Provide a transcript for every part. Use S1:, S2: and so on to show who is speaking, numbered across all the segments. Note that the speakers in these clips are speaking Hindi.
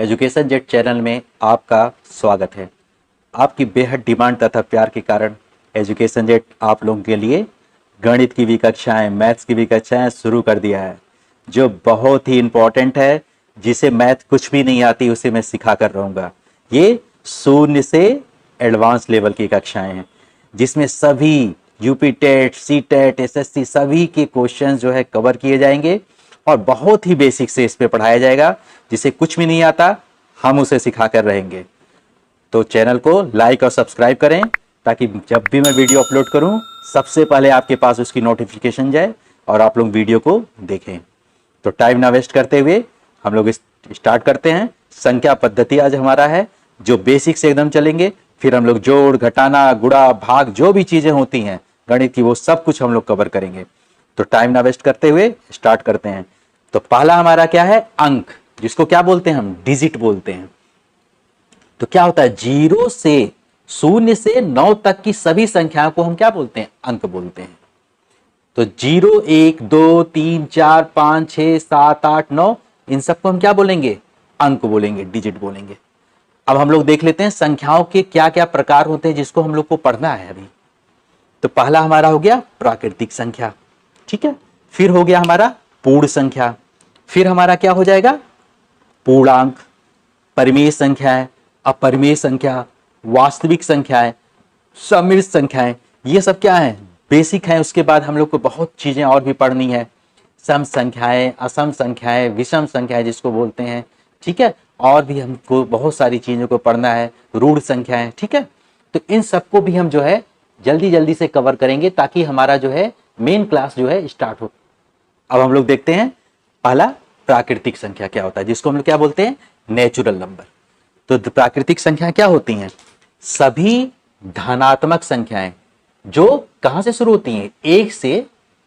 S1: एजुकेशन जेट चैनल में आपका स्वागत है। आपकी बेहद डिमांड तथा प्यार के कारण एजुकेशन जेट आप लोगों के लिए गणित की भी कक्षाएं, मैथ्स की भी कक्षाएं शुरू कर दिया है, जो बहुत ही इम्पोर्टेंट है। जिसे मैथ कुछ भी नहीं आती उसे मैं सिखा कर रहूँगा। ये 0 से एडवांस लेवल की कक्षाएं हैं, जिसमें सभी UP TET, C TET, SSC सभी के क्वेश्चंस जो है कवर किए जाएंगे और बहुत ही बेसिक से इस पे पढ़ाया जाएगा। जिसे कुछ भी नहीं आता हम उसे सिखा कर रहेंगे। तो चैनल को लाइक और सब्सक्राइब करें ताकि जब भी मैं वीडियो अपलोड करूं सबसे पहले आपके पास उसकी नोटिफिकेशन जाए और आप लोग वीडियो को देखें। तो टाइम ना वेस्ट करते हुए हम लोग स्टार्ट करते हैं। संख्या पद्धति आज हमारा है, जो बेसिक से एकदम चलेंगे। फिर हम लोग जोड़, घटाना, गुणा, भाग जो भी चीजें होती हैं गणित की वो सब कुछ हम लोग कवर करेंगे। तो टाइम ना वेस्ट करते हुए स्टार्ट करते हैं। तो पहला हमारा क्या है? अंक, जिसको क्या बोलते हैं हम? डिजिट बोलते हैं। तो क्या होता है? 0 से 9 तक की सभी संख्याओं को हम क्या बोलते हैं? अंक बोलते हैं। तो 0, 1, 2, 3, 4, 5, 6, 7, 8, 9 इन सबको हम क्या बोलेंगे? अंक बोलेंगे, डिजिट बोलेंगे। अब हम लोग देख लेते हैं संख्याओं के क्या क्या प्रकार होते हैं जिसको हम लोग को पढ़ना है अभी। तो पहला हमारा हो गया प्राकृतिक संख्या, ठीक है। फिर हो गया हमारा पूर्ण संख्या। फिर हमारा क्या हो जाएगा? पूर्णांक, परिमेय संख्याएं, अपरिमेय संख्या, वास्तविक संख्याएं, सम्मिलित संख्याएं, ये सब क्या है? बेसिक है। उसके बाद हम लोग को बहुत चीजें और भी पढ़नी है। सम संख्याएं, असम संख्याएं, विषम संख्याएं जिसको बोलते हैं, ठीक है। और भी हमको बहुत सारी चीजों को पढ़ना है, ऋण संख्याएं, ठीक है। तो इन सबको भी हम जो है जल्दी जल्दी से कवर करेंगे ताकि हमारा जो है मेन क्लास जो है स्टार्ट हो। अब हम लोग देखते हैं पहला प्राकृतिक संख्या क्या होता है, जिसको हम लोग क्या बोलते हैं? Natural number. तो प्राकृतिक संख्या क्या होती हैं? सभी धनात्मक संख्याएं जो कहां से शुरू होती हैं? 1 से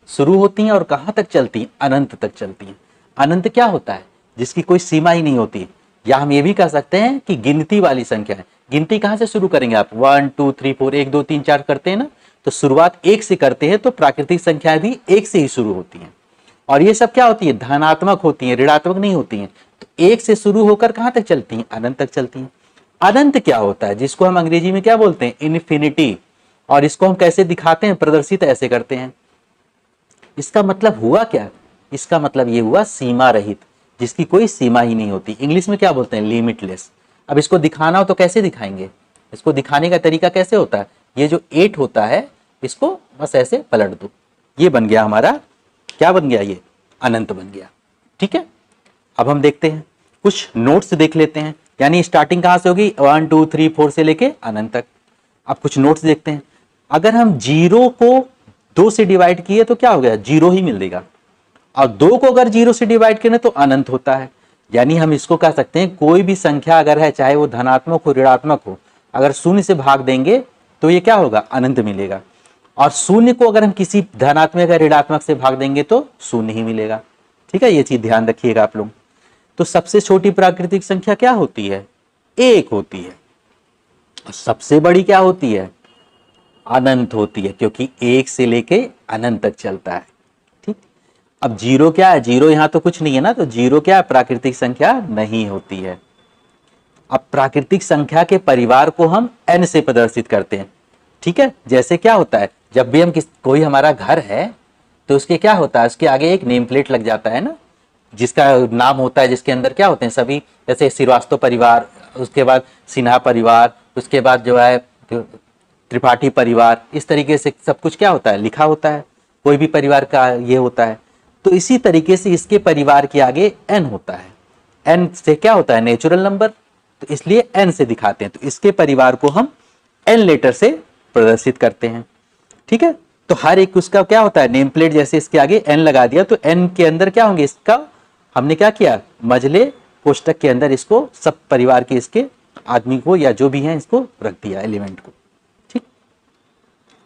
S1: शुरू होती हैं और कहां तक चलती हैं? अनंत तक चलती हैं। अनंत क्या होता है? जिसकी कोई सीमा ही नहीं होती। या हम ये भी कह सकते हैं कि गिनती वाली संख्या है। गिनती कहां से शुरू करेंगे आप? 1 2 3 4 1 2 3 4 करते हैं ना, तो शुरुआत 1 से करते हैं। तो प्राकृतिक संख्याएं भी 1 से ही शुरू होती हैं। और ये सब क्या होती है? धनात्मक होती हैं, ऋणात्मक नहीं होती हैं। तो 1 से शुरू होकर कहां तक चलती हैं? अनंत तक चलती हैं। अनंत क्या होता है? जिसको हम अंग्रेजी में क्या बोलते हैं? इन्फिनिटी। और इसको हम कैसे दिखाते हैं? प्रदर्शित ऐसे करते हैं। इसका मतलब हुआ क्या? इसका मतलब ये हुआ सीमा रहित, जिसकी कोई सीमा ही नहीं होती। इंग्लिश में क्या बोलते हैं? लिमिटलेस। अब इसको दिखाना हो तो कैसे दिखाएंगे? इसको दिखाने का तरीका कैसे होता है? ये जो 8 होता है इसको बस ऐसे पलट दो, ये बन गया हमारा, क्या बन गया? ये अनंत बन गया, ठीक है। अब हम देखते हैं, कुछ नोट्स देख लेते हैं। यानी स्टार्टिंग कहां से होगी? 1 2 3 4 से लेके अनंत तक। अब कुछ नोट्स देखते हैं। अगर हम 0 को 2 से डिवाइड किए तो क्या हो गया? 0 ही मिलेगा। और 2 को अगर 0 से डिवाइड करें तो अनंत होता है। यानी हम इसको कह सकते हैं कोई भी संख्या अगर है, चाहे वो धनात्मक हो ऋणात्मक हो, अगर 0 से भाग देंगे तो ये क्या होगा? अनंत मिलेगा। और 0 को अगर हम किसी धनात्मक या ऋणात्मक से भाग देंगे तो 0 ही मिलेगा, ठीक है। ये चीज ध्यान रखिएगा आप लोग। तो सबसे छोटी प्राकृतिक संख्या क्या होती है? 1 होती है। और सबसे बड़ी क्या होती है? अनंत होती है, क्योंकि 1 से लेके अनंत तक चलता है, ठीक। अब 0 क्या है? 0 यहां तो कुछ नहीं है ना, तो 0 क्या है? प्राकृतिक संख्या नहीं होती है। अब प्राकृतिक संख्या के परिवार को हम n से प्रदर्शित करते हैं, ठीक है। जैसे क्या होता है? जब भी हम कोई हमारा घर है तो उसके क्या होता है? उसके आगे एक नेम प्लेट लग जाता है ना, जिसका नाम होता है, जिसके अंदर क्या होते हैं? सभी, जैसे श्रीवास्तव परिवार, उसके बाद सिन्हा परिवार, उसके बाद जो है त्रिपाठी परिवार, इस तरीके से सब कुछ क्या होता है? लिखा होता है। कोई भी परिवार का ये होता है। तो इसी तरीके से इसके परिवार के आगे n होता है। n से क्या होता है? Natural number. तो इसलिए n से दिखाते हैं। तो इसके परिवार को हम n लेटर से प्रदर्शित करते हैं, ठीक है। तो हर एक उसका क्या होता है? Name plate. जैसे इसके आगे n लगा दिया तो n के अंदर क्या होंगे? इसका हमने क्या किया? मझले कोष्टक के अंदर इसको सब परिवार के इसके आदमी को या जो भी है इसको रख दिया, एलिमेंट को, ठीक।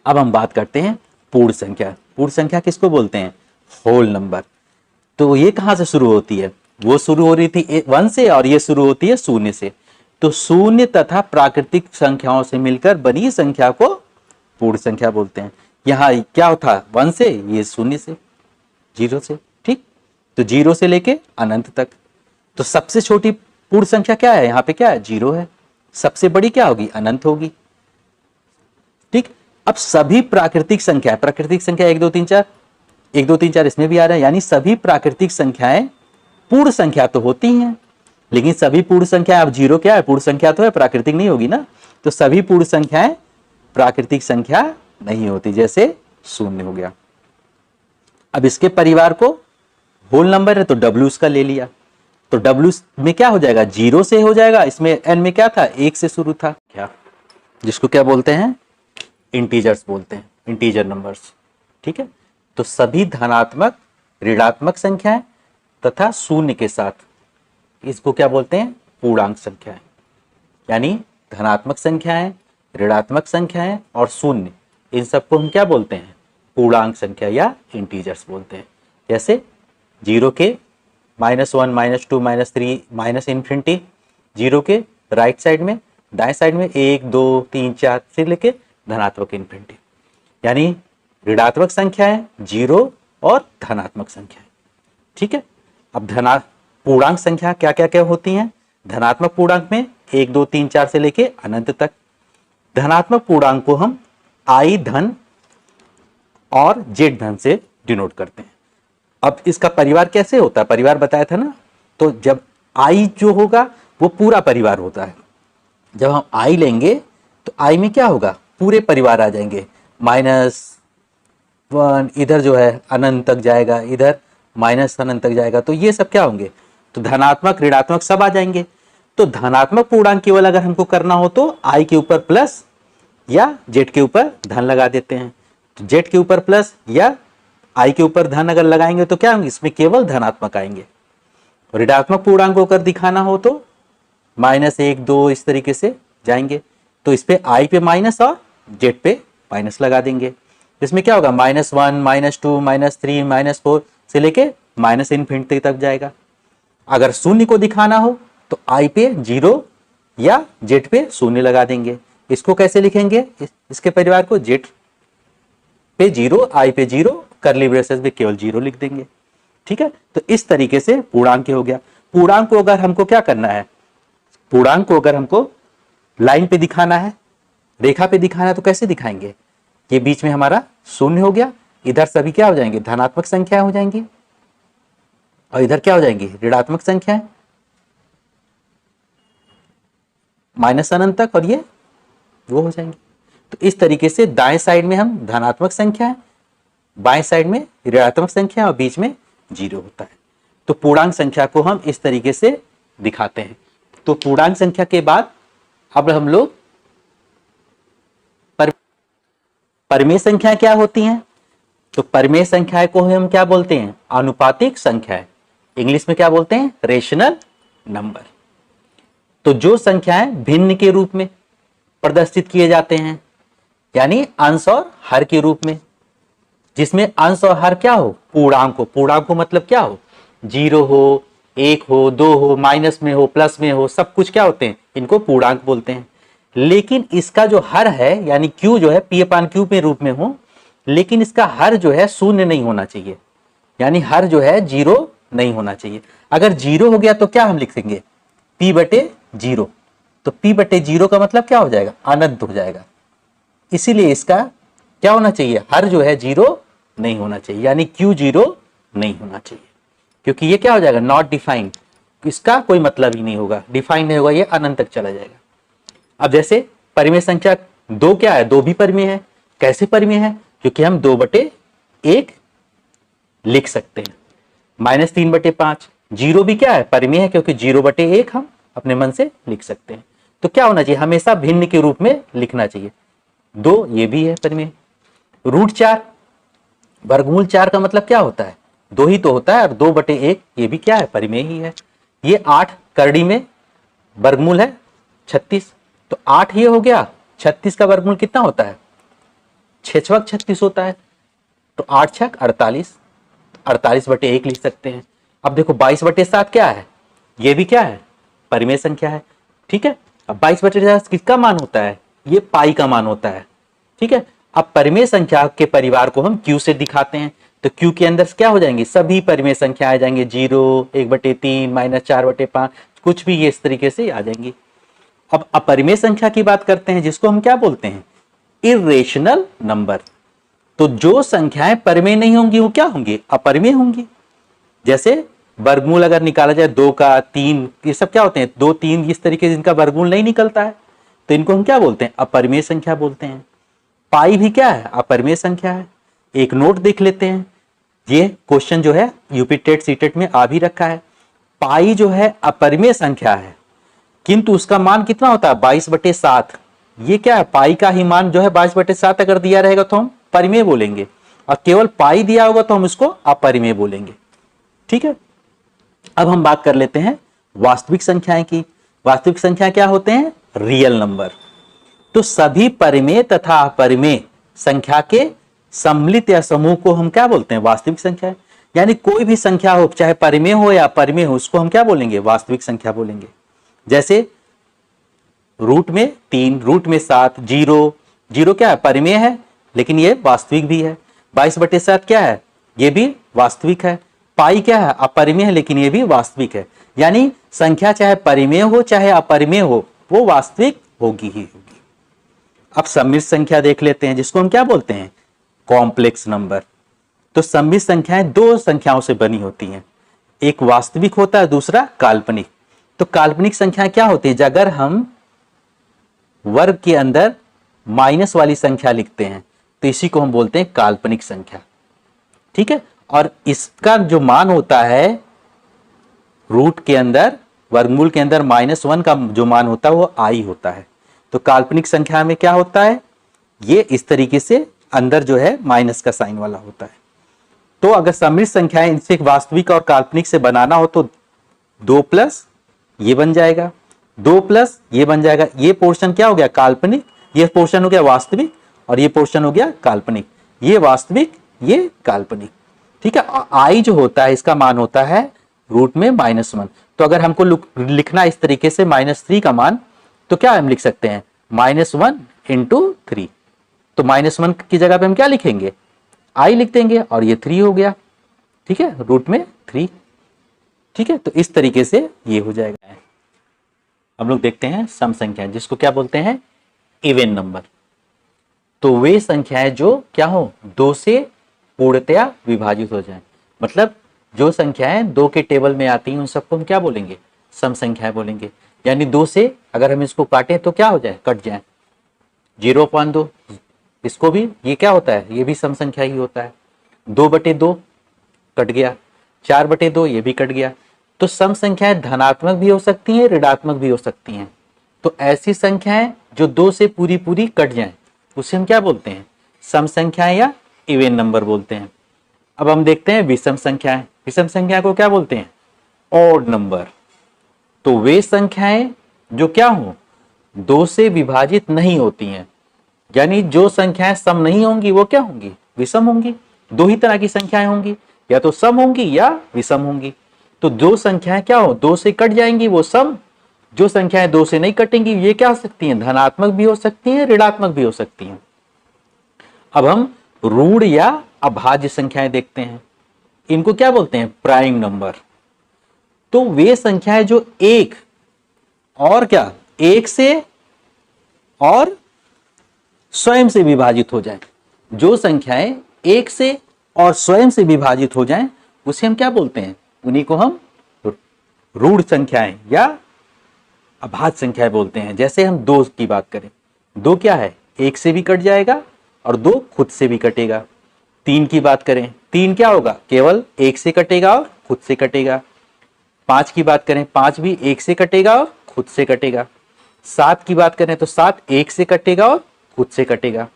S1: अब हम बात करते हैं पूर्ण संख्या। पूर्ण संख्या किसको बोलते हैं? Whole number. तो ये कहां से शुरू होती है? वो शुरू हो रही थी 1 से और ये शुरू होती है 0 से। तो 0 तथा प्राकृतिक संख्याओं से मिलकर बनी संख्या को पूर्ण संख्या बोलते हैं। यहाँ क्या था? 1 से, ये 0 से, 0 से, ठीक। तो 0 से लेके अनंत तक। तो सबसे छोटी पूर्ण संख्या क्या है, यहाँ पे क्या है, 0 है। सबसे बड़ी क्या होगी, अनंत होगी। ठीक, अब सभी प्राकृतिक संख्या, प्राकृतिक संख्या 1 2 3 4, 1 2 3 4 इसमें भी आ रहा है, यानी सभी प्राकृतिक संख्याएं पूर्ण संख्या तो होती हैं, लेकिन सभी पूर्ण संख्या, अब 0 क्या है, पूर्ण संख्या तो है, प्राकृतिक नहीं होगी ना। तो सभी पूर्ण संख्याएं प्राकृतिक संख्या नहीं होती, जैसे 0 हो गया। अब इसके परिवार को होल नंबर है तो W उसका ले लिया, तो W में क्या हो जाएगा, 0 से हो जाएगा। इसमें n में क्या था, 1 से शुरू था, क्या, जिसको क्या बोलते हैं, इंटीजर्स बोलते हैं, इंटीजर नंबर्स। ठीक है, तो सभी धनात्मक ऋणात्मक संख्याएं तथा शून्य के साथ, इसको क्या बोलते हैं, पूर्णांक संख्याएं। यानी धनात्मक संख्याएं, ऋणात्मक संख्याएं और शून्य, इन सबको हम क्या बोलते हैं, पूर्णांक संख्या या इंटीजर्स बोलते हैं। जैसे 0 के -1 -2 -3 माइनस इन्फिनिटी, 0 के राइट साइड में, दाएं साइड में 1 2 3 4 से लेके धनात्मक इन्फिनिटी। यानी ऋणात्मक संख्याएं 0 और धनात्मक संख्याएं। ठीक है, अब पूर्णांक संख्या क्या क्या क्या होती हैं, धनात्मक पूर्णांक में 1 2 3 4 से लेके अनंत तक। धनात्मक पूर्णांक को हम I धन और Z धन से डिनोट करते हैं। अब इसका परिवार कैसे होता है, परिवार बताया था ना, तो जब I जो होगा वो पूरा परिवार होता है। जब हम I लेंगे तो I में क्या होगा, पूरे परिवार आ जाएंगे, -1 इधर जो है अनंत तक जाएगा, इधर माइनस अनंत तक जाएगा, तो ये सब क्या होंगे, तो धनात्मक ऋणात्मक सब आ जाएंगे। तो धनात्मक पूर्णांक केवल अगर हमको करना हो तो I के ऊपर प्लस या Z के ऊपर धन लगा देते हैं। तो Z के ऊपर प्लस या I के ऊपर धन अगर लगाएंगे तो क्या होंगे, इसमें केवल धनात्मक आएंगे। ऋणात्मक पूर्णांक को अगर दिखाना हो तो -1 2 इस तरीके से जाएंगे, तो इस पे I पे माइनस और Z पे माइनस लगा देंगे। इसमें क्या होगा, -1 -2 -3 -4 से लेके माइनस इन्फिनिटी तक जाएगा। अगर शून्य को दिखाना हो तो I पे 0 या Z पे 0 लगा देंगे। इसको कैसे लिखेंगे, इसके परिवार को Z पे 0 I पे 0 करली ब्रेसेस में केवल 0 लिख देंगे। ठीक है, तो इस तरीके से पूर्णांक हो गया। पूर्णांक को अगर हमको क्या करना है, पूर्णांक को अगर हमको लाइन पे दिखाना है, रेखा पे दिखाना है, तो कैसे दिखाएंगे, ये बीच में हमारा 0 हो गया, इधर सभी क्या हो जाएंगे, धनात्मक संख्या हो जाएंगी, और इधर क्या हो जाएंगी, ऋणात्मक संख्याएं माइनस अनंत तक, और ये वो हो जाएंगे। तो इस तरीके से दाएं साइड में हम धनात्मक संख्या है, बाएं साइड में ऋणात्मक संख्या और बीच में 0 होता है। तो पूर्णांक संख्या को हम इस तरीके से दिखाते हैं। तो पूर्णांक संख्या के बाद अब हम लोग परिमेय संख्या क्या होती हैं, तो परिमेय संख्याएं को हम क्या बोलते हैं, आनुपातिक संख्याएं, इंग्लिश में क्या बोलते हैं, रेशनल नंबर। तो जो संख्याएं भिन्न के रूप में प्रदर्शित किए जाते हैं, यानी अंश और हर के रूप में, जिसमें अंश और हर क्या हो, पूर्णांक हो। पूर्णांक को मतलब क्या हो, 0 हो, 1 हो, 2 हो, माइनस में हो, प्लस में हो, सब कुछ क्या होते हैं, इनको पूर्णांक बोलते हैं। लेकिन इसका जो हर है, यानी Q जो है P/Q में रूप में हो, लेकिन इसका हर जो है 0 नहीं होना चाहिए, यानी हर जो है 0 नहीं होना चाहिए। अगर 0 हो गया तो क्या हम लिख देंगे, P/0। तो P/0 का मतलब क्या हो जाएगा, अनंत हो जाएगा। इसीलिए इसका क्या होना चाहिए, हर जो है 0 नहीं होना चाहिए, यानी Q 0 नहीं होना चाहिए, क्योंकि ये क्या हो जाएगा, नॉट डिफाइंड, इसका कोई मतलब ही नहीं होगा, डिफाइन नहीं होगा, ये अनंत तक चला जाएगा। अब जैसे परिमेय संख्या 2 क्या है, 2 भी परिमेय है। कैसे परिमेय है, क्योंकि हम 2/1 लिख सकते हैं, -3/5। 0 भी क्या है, परिमेय है, क्योंकि 0/1 हम अपने मन से लिख सकते हैं। तो क्या होना चाहिए, हमेशा भिन्न के रूप में लिखना चाहिए। 2 ये भी है परिमेय। √4, वर्गमूल 4 का मतलब क्या होता है, 2 ही तो होता है, और 2/1 ये भी क्या है, परिमेय ही है। ये 8 करड़ी में वर्गमूल है 36, तो 8 ये हो गया, 36 का वर्गमूल कितना होता है, 6 36 होता है, तो 8 6 48, 48/1 लिख सकते हैं। अब देखो 22/7 क्या है, ये भी क्या है, परिमेय संख्या है। ठीक है, अब 22/7 किसका मान होता है, ये पाई का मान होता है। ठीक है, अब परिमेय संख्या के परिवार को हम Q से दिखाते हैं, तो Q के अंदर क्या हो जाएंगे, सभी परिमेय संख्या आ जाएंगे, 0 1/3 -4/5 कुछ भी ये इस तरीके से आ जाएंगी। अब अपरिमेय संख्या की बात करते हैं, जिसको हम क्या बोलते हैं, इर्रेशनल नंबर। तो जो संख्याएं परिमेय नहीं होंगी वो क्या होंगी, अपरिमेय होंगी। जैसे वर्गमूल अगर निकाला जाए 2 का, 3, ये सब क्या होते हैं, 2, 3 इस तरीके से इनका वर्गमूल नहीं निकलता है, तो इनको हम क्या बोलते हैं, अपरिमेय संख्या बोलते हैं। पाई भी क्या है, अपरिमेय संख्या है। एक नोट देख लेते हैं, ये क्वेश्चन जो है यूपी टेट सीटेट में आ भी रखा है। पाई जो है अपरिमेय संख्या है, किंतु उसका मान कितना होता है, 22/7। ये क्या है, पाई का ही मान जो है 22/7 अगर दिया रहेगा तो हम परिमेय बोलेंगे, और केवल पाई दिया होगा तो हम उसको अपरिमेय बोलेंगे। ठीक है, अब हम बात कर लेते हैं वास्तविक संख्याएं की। वास्तविक संख्या क्या होते हैं, रियल नंबर। तो सभी परिमेय तथा अपरिमेय संख्या के सम्मिलित या समूह को हम क्या बोलते हैं, वास्तविक संख्या। यानी कोई भी संख्या हो, चाहे परिमेय हो या अपरिमेय हो, उसको हम क्या बोलेंगे, वास्तविक संख्या बोलेंगे। जैसे रूट में 3, रूट में 7, 0, 0 क्या है, परिमेय है लेकिन ये वास्तविक भी है। 22/7 क्या है, ये भी वास्तविक है। पाई क्या है, अपरिमेय है लेकिन ये भी वास्तविक है। यानी संख्या चाहे परिमेय हो चाहे अपरिमेय हो, वो वास्तविक होगी ही होगी। अब सम्मिश्र संख्या देख लेते हैं, जिसको हम क्या बोलते हैं, कॉम्प्लेक्स नंबर। तो सम्मिश्र संख्याएं दो संख्याओं से बनी होती हैं, एक वास्तविक होता है, दूसरा काल्पनिक। तो काल्पनिक संख्या क्या होती है, अगर हम वर्ग के अंदर माइनस वाली संख्या लिखते हैं तो इसी को हम बोलते हैं काल्पनिक संख्या। ठीक है, और इसका जो मान होता है रूट के अंदर, वर्गमूल के अंदर -1 का जो मान होता है वो आई होता है। तो काल्पनिक संख्या में क्या होता है, ये इस तरीके से अंदर जो है माइनस का साइन वाला होता है। तो अगर सम्मिश्र संख्याएं इनसे वास्तविक और काल्पनिक से बनाना हो तो 2+ ये बन जाएगा, 2+ ये बन जाएगा। ये पोर्शन क्या हो गया, काल्पनिक, ये पोर्शन हो गया वास्तविक, और ये पोर्शन हो गया काल्पनिक। ये वास्तविक, ये काल्पनिक। ठीक है, आई जो होता है इसका मान होता है रूट में -1। तो अगर हमको लिखना इस तरीके से -3 का मान, तो क्या हम लिख सकते हैं, -1 × 3। तो -1 की जगह पे हम क्या लिखेंगे, आई लिख देंगे, और ये 3 हो गया। ठीक है, रूट में 3। ठीक है, तो इस तरीके से ये हो जाएगा। हम लोग देखते हैं सम संख्याएं, जिसको क्या बोलते हैं, इवन नंबर। तो वे संख्याएं जो क्या हो, 2 से पूर्णतया विभाजित हो जाएं। मतलब जो संख्याएं 2 के टेबल में आती हैं उन सबको हम क्या बोलेंगे, सम संख्याएं बोलेंगे। यानी 2 से अगर हम इसको काटें तो क्या हो जाए, कट जाए। 0.2 इसको भी, ये क्या होता है, ये भी सम संख्या ही होता है। 2/2 कट गया, 4/2 ये भी कट गया। तो सम संख्याएं धनात्मक भी हो सकती हैं, ऋणात्मक भी हो सकती हैं। तो ऐसी संख्याएं जो 2 से पूरी पूरी कट जाएं उसे हम क्या बोलते हैं, सम संख्याएं या इवन नंबर बोलते हैं। अब हम देखते हैं विषम संख्याएं। विषम संख्या को क्या बोलते हैं, ऑड नंबर। तो वे संख्याएं जो क्या हो, 2 से विभाजित नहीं होती हैं। यानी जो संख्याएं सम नहीं होंगी वो क्या होंगी, विषम होंगी। 2 ही तरह की संख्याएं होंगी, या तो सम होंगी या विषम होंगी। तो जो संख्याएं क्या हो, 2 से कट जाएंगी वो सम, जो संख्याएं 2 से नहीं कटेंगी ये क्या हो सकती हैं, धनात्मक भी हो सकती हैं, ऋणात्मक भी हो सकती हैं। अब हम ऋण या अभाज्य संख्याएं देखते हैं, इनको क्या बोलते हैं, प्राइम नंबर। तो वे संख्याएं जो एक और क्या, एक से और स्वयं से विभाजित हो जाएं। जो संख्याएं एक से और स्वयं से विभाजित हो जाएं उसे हम क्या बोलते हैं, उन्हीं को हम ऋण संख्याएं या अभाज्य संख्याएं बोलते हैं। जैसे हम 2 की बात करें, 2 क्या है, 1 से भी कट जाएगा और 2 खुद से भी कटेगा। 3 की बात करें, 3 क्या होगा, केवल 1 से कटेगा और खुद से कटेगा। 5 की बात करें, 5 भी 1 से कटेगा और खुद से कटेगा। 7 की बात करें तो 7 1 से कटेगा और खुद से कटेगा।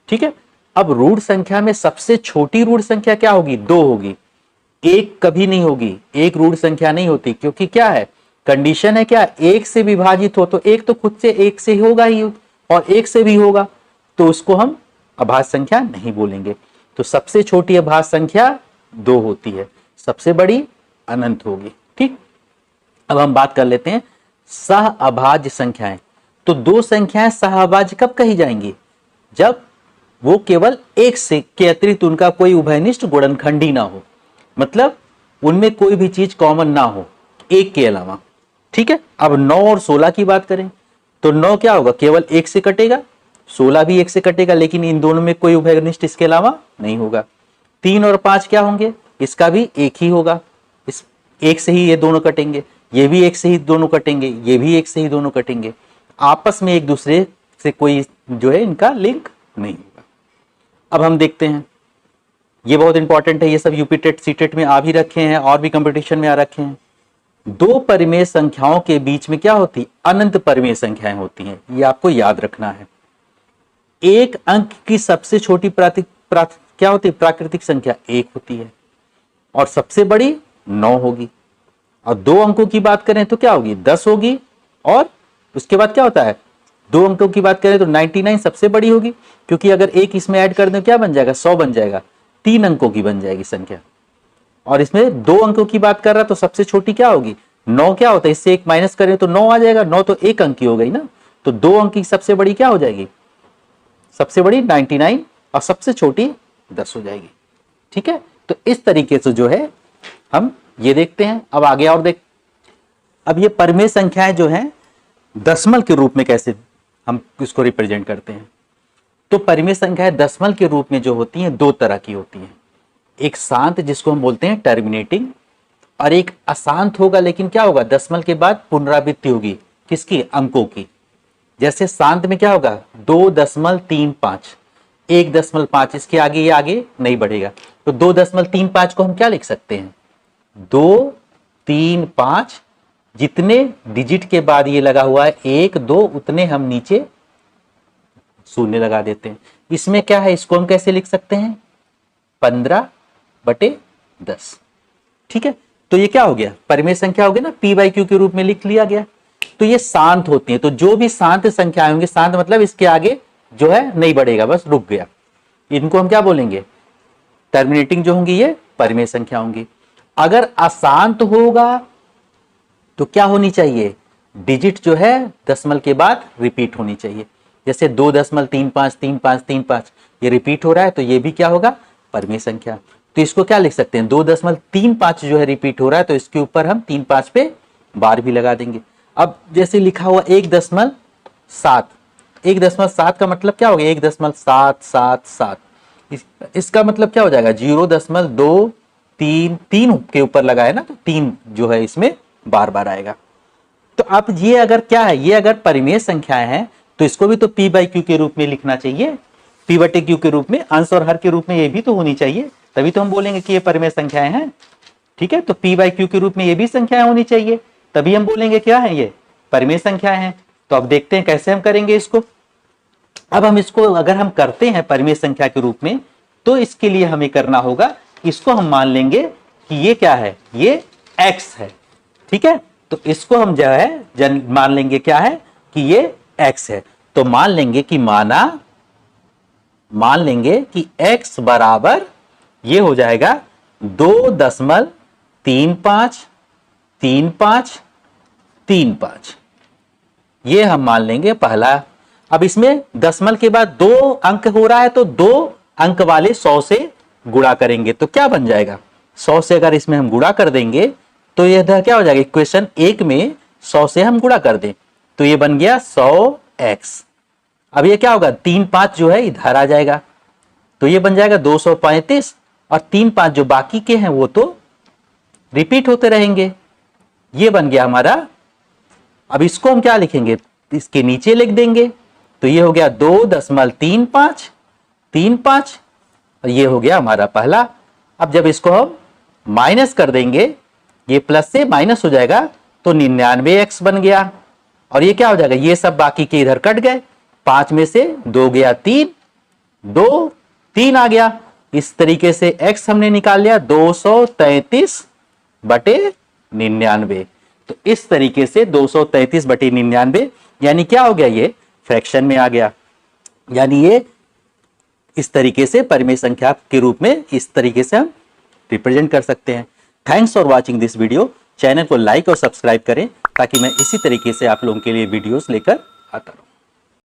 S1: ठीक है, अब ऋण संख्या में सबसे छोटी ऋण संख्या क्या होगी, 2 होगी। 1 कभी नहीं होगी, 1 ऋण संख्या नहीं होती, क्योंकि क्या है, कंडीशन है क्या, 1 से विभाजित हो तो 1 तो खुद से 1 से होगा ही, और 1 से भी होगा, तो उसको हम अभाज्य संख्या नहीं बोलेंगे। तो सबसे छोटी अभाज्य संख्या 2 होती है, सबसे बड़ी अनंत होगी। ठीक, अब हम बात कर लेते हैं सह अभाज्य संख्याएं। तो 2 संख्याएं सह अभाज्य कब कही जाएंगी, जब वो केवल 1 से के अतिरिक्त उनका कोई उभयनिष्ठ गुणनखंडी ना हो, मतलब उनमें कोई भी चीज कॉमन ना हो 1 के अलावा। ठीक है। अब 9 और 16 की बात करें तो 9 क्या होगा, केवल 1 से कटेगा, 16 भी 1 से कटेगा, लेकिन इन दोनों में कोई उभयनिष्ठ इसके अलावा नहीं होगा। 3 और 5 क्या होंगे, इसका भी 1 ही होगा, इस 1 से ही ये दोनों कटेंगे, ये भी 1 से ही दोनों कटेंगे, ये भी 1 से ही दोनों कटेंगे, आपस में एक दूसरे से कोई जो है इनका लिंक नहीं होगा। अब हम देखते हैं, ये बहुत इंपॉर्टेंट है, ये सब यूपी टेट सी टेट में आ भी रखे हैं और भी कंपटीशन में आ रखे हैं। दो परिमेय संख्याओं के बीच में क्या होती है, अनंत परिमेय संख्याएं होती हैं, ये आपको याद रखना है। एक अंक की सबसे छोटी क्या होती है, प्राकृतिक संख्या 1 होती है और सबसे बड़ी 9 होगी। और 2 अंकों की बात करें तो क्या होगी, 10 होगी, और उसके बाद क्या होता है, 2 अंकों की बात करें तो 99 सबसे बड़ी होगी, क्योंकि अगर 1 इसमें ऐड कर दें क्या बन जाएगा, 100 बन जाएगा, 3 अंकों की बन जाएगी संख्या। और इसमें 2 अंकों की बात कर रहा तो सबसे छोटी क्या होगी, 9 क्या होता है, इससे 1 माइनस करें तो 9 आ जाएगा, 9 तो 1 अंक की हो गई ना, तो 2 अंक की सबसे बड़ी क्या हो जाएगी, सबसे बड़ी 99 और सबसे छोटी 10 हो जाएगी। ठीक है, तो इस तरीके से जो है हम ये देखते हैं। अब आगे और देख, अब ये परिमेय संख्याएं जो हैं दशमल के रूप में कैसे हम इसको रिप्रेजेंट करते हैं, तो परिमेय संख्याएं दशमल के रूप में जो होती हैं 2 तरह की होती हैं, एक शांत जिसको हम बोलते हैं टर्मिनेटिंग, और एक अशांत होगा, लेकिन क्या होगा, दशमल के बाद पुनरावृत्ति होगी, किसकी, अंकों की। जैसे शांत में क्या होगा, 2.35, 1.5, इसके आगे ये आगे नहीं बढ़ेगा, तो 2.35 को हम क्या लिख सकते हैं, 2, 3, 5, जितने डिजिट के बाद ये लगा हुआ है 1, 2, उतने हम नीचे शून्य लगा देते हैं। इसमें क्या है, इसको हम कैसे लिख सकते हैं, 15/10। ठीक है, तो ये क्या हो गया, परिमेय संख्या हो गया ना, p/q के रूप में लिख लिया गया। तो ये शांत होती हैं, तो जो भी शांत संख्याएं होंगी, शांत मतलब इसके आगे जो है नहीं बढ़ेगा, बस रुक गया, इनको हम क्या बोलेंगे, टर्मिनेटिंग जो होंगी ये परिमेय संख्या होंगी। अगर अशांत होगा तो क्या होनी चाहिए, डिजिट जो है दशमल के बाद रिपीट होनी चाहिए, जैसे 2.35, 35, 35 ये रिपीट हो रहा है, तो ये भी क्या होगा, परिमेय संख्या। तो इसको क्या लिख सकते हैं, 2.35 जो है रिपीट हो रहा है, तो इसके ऊपर हम 3-5 पे बार भी लगा देंगे। अब जैसे लिखा हुआ 1.7, 1.7 का मतलब क्या हो गया, 1.777, इसका मतलब क्या हो जाएगा, 0.233 के ऊपर लगाए ना, तो 3 जो है इसमें बार बार आएगा। तो अब ये अगर क्या है, ये अगर परिमेय संख्याएं हैं तो इसको भी तो p/q के रूप में लिखना चाहिए, p/q के रूप में, अंश और हर के रूप में ये भी तो होनी चाहिए, तभी तो हम बोलेंगे कि ये परिमेय संख्याएं हैं। ठीक है, तो p/q के रूप में ये भी संख्याएं होनी चाहिए, तभी हम बोलेंगे क्या है, ये परिमेय संख्याएं हैं। तो अब देखते हैं कैसे हम करेंगे इसको। अब हम इसको अगर हम करते हैं परिमेय संख्या के रूप में, तो इसके लिए हमें करना होगा, इसको हम मान लेंगे कि ये क्या है, ये x है। ठीक है, तो इसको हम जो है मान लेंगे क्या है, कि ये x है। तो मान लेंगे कि x बराबर ये हो जाएगा 2.353535, ये हम मान लेंगे पहला। अब इसमें दशमल के बाद 2 अंक हो रहा है, तो 2 अंक वाले 100 से गुणा करेंगे, तो क्या बन जाएगा, 100 से अगर इसमें हम गुणा कर देंगे तो यह क्या हो जाएगा, इक्वेशन 1 में 100 से हम गुणा कर दें तो ये बन गया 100x। अब ये क्या होगा, 3-5 जो है इधर आ जाएगा, तो ये बन जाएगा 235, और 3-5 जो बाकी के हैं वो तो रिपीट होते रहेंगे, ये बन गया हमारा। अब इसको हम क्या लिखेंगे, इसके नीचे लिख देंगे, तो ये हो गया 2.3535, और ये हो गया हमारा पहला। अब जब इसको हम माइनस कर देंगे, ये प्लस से माइनस हो जाएगा, तो 99x बन गया, और ये क्या हो जाएगा, ये सब बाकी के इधर कट गए, 5 में से 2 गया 3, 2 3 आ गया। इस तरीके से x हमने निकाल लिया 233/99। तो इस तरीके से 233/99 यानी क्या हो गया, ये फ्रैक्शन में आ गया, यानी ये इस तरीके से परिमेय संख्या के रूप में इस तरीके से हम रिप्रेजेंट कर सकते हैं। Thanks for watching this video. Channel को लाइक और सब्सक्राइब करें ताकि मैं इसी तरीके से आप लोगों के लिए वीडियोस लेकर आता रहूं।